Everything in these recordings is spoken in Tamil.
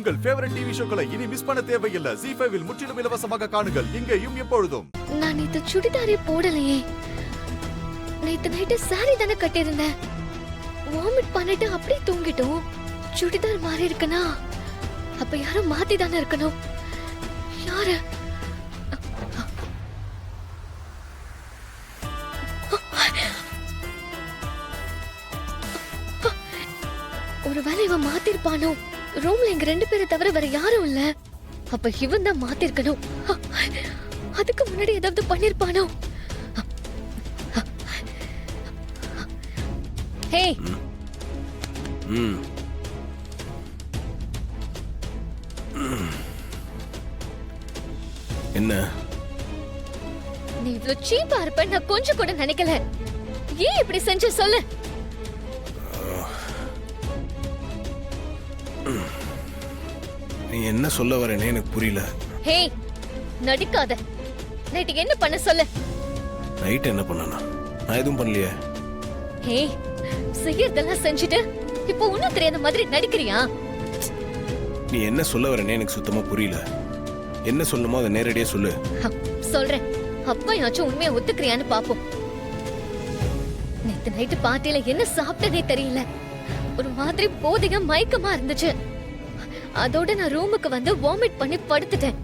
உங்கள் ஃபேவரட் டிவி ஷோக்களை இனி மிஸ் பண்ண தேவையில்லை. ZEE5 இல் முற்றிலும் இலவசமாக காணுங்கள். இங்கேயும் எப்பொழுதும். நான் நேத்து சுடிதாரே போடலையே. நேத்து நைட்டு சாரி தானே கட்டியிருந்தேன். வாமிட் பண்ணிட்டு அப்படியே தூங்கிட்டோம். சுடிதார் மாறி இருக்கனா? அப்ப யாரும் மாத்தி தானே இருக்கணும். யாரு? ஒருவேளை இவன் மாத்திருப்பானோ? ரூம்ல எங்க 2 பேரை தவிர வேற யாரும் இல்ல. அப்ப இவன் தான் மாத்திருக்கணும். அதுக்கு முன்னாடி ஏதாவது பண்ணிருப்பானோ? ஹே, என்ன நீ இவ்ளோ சீப்பா இருப்ப நான் கொஞ்சம் கூட நினைக்கல. ஏன் இப்படி செஞ்ச சொல்லு. நீ என்ன சொல்ல வரேனே எனக்கு புரியல. ஹே, நடிக்காத. நைட்டு என்ன பண்ண சொல்லு. நைட் என்ன பண்ணனா? நான் எதுவும் பண்ணலையே. ஹே, செய்யறதெல்லாம் செஞ்சுட்டு இப்போ ஒண்ணும் தெரியாத மாதிரி நடிக்கிறியா? நீ என்ன சொல்ல வரேனே எனக்கு சுத்தமா புரியல. என்ன சொல்லணுமோ அதை நேரடியா சொல்லு. சொல்றேன். அப்பயாச்சும் உண்மையா ஒத்துக்கிறியான்னு பாப்போம். நேத்து நைட்டு பார்ட்டியில என்ன சாப்பிட்டதே தெரியல. ஒரு மாதிரி போதையா மயக்கமா இருந்துச்சு. அதோட நான் ரூமுக்கு வந்து வாமிட் பண்ணி படுத்துட்டேன்.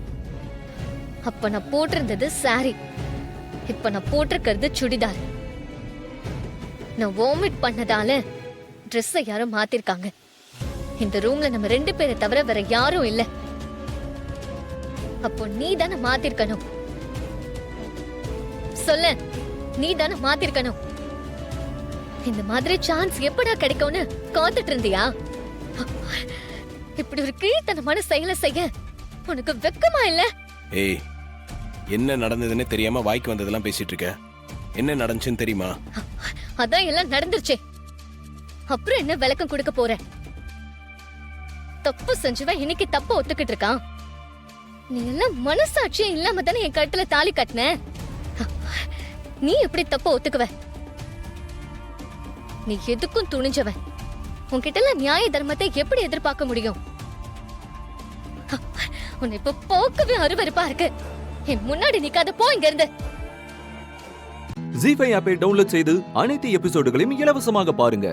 அப்ப நான் போட்டிருந்தது சாரி. இப்ப நான் போட்டிருக்கிறது சுடிதார். நான் வாமிட் பண்ணதால ட்ரெஸ்ஸை யாரும் மாத்திருக்காங்க. இந்த ரூம்ல நம்ம 2 பேரை தவிர வேற யாரும் இல்ல. அப்போ நீ தானே மாத்திருக்கணும். சொல்ல, நீ தானே மாத்திருக்கணும். இந்த மாதிரி சான்ஸ் எப்படா கிடைக்கும்னு காத்துட்டு இருந்தியா? இப்படி ஒரு கீழ்த்தனமான செயலை செய்ய உனக்கு வெக்கமா இல்ல? ஏய், என்ன நடந்ததுன்னு தெரியாம வாய்க்கு வந்ததெல்லாம் பேசிட்டு இருக்க. என்ன நடந்துச்சுன்னு தெரியுமா? அதான் எல்லாம் நடந்துருச்சே. அப்புறம் என்ன விளக்கம் கொடுக்க போற? தப்பு செஞ்சவன் இன்னைக்கு தப்பு ஒத்துக்கிட்டு இருக்கான். நீ எல்லாம் மனசாட்சியே இல்லாம தானே என் கழுத்துல தாலி கட்டின. நீ எப்படி தப்ப ஒத்துக்குவ? நீ எதுக்கும் துணிஞ்சவன். உன்கிட்ட எல்லாம் நியாய தர்மத்தை எப்படி எதிர்பார்க்க முடியும்? உன்னை இப்ப போக்கவே அருவருப்பா இருக்கு. என் முன்னாடி நிக்காத, போ இங்க இருந்து. ZEE5 ஆப்பை டவுன்லோட் செய்து அனைத்து எபிசோடுகளையும் இலவசமாக பாருங்க.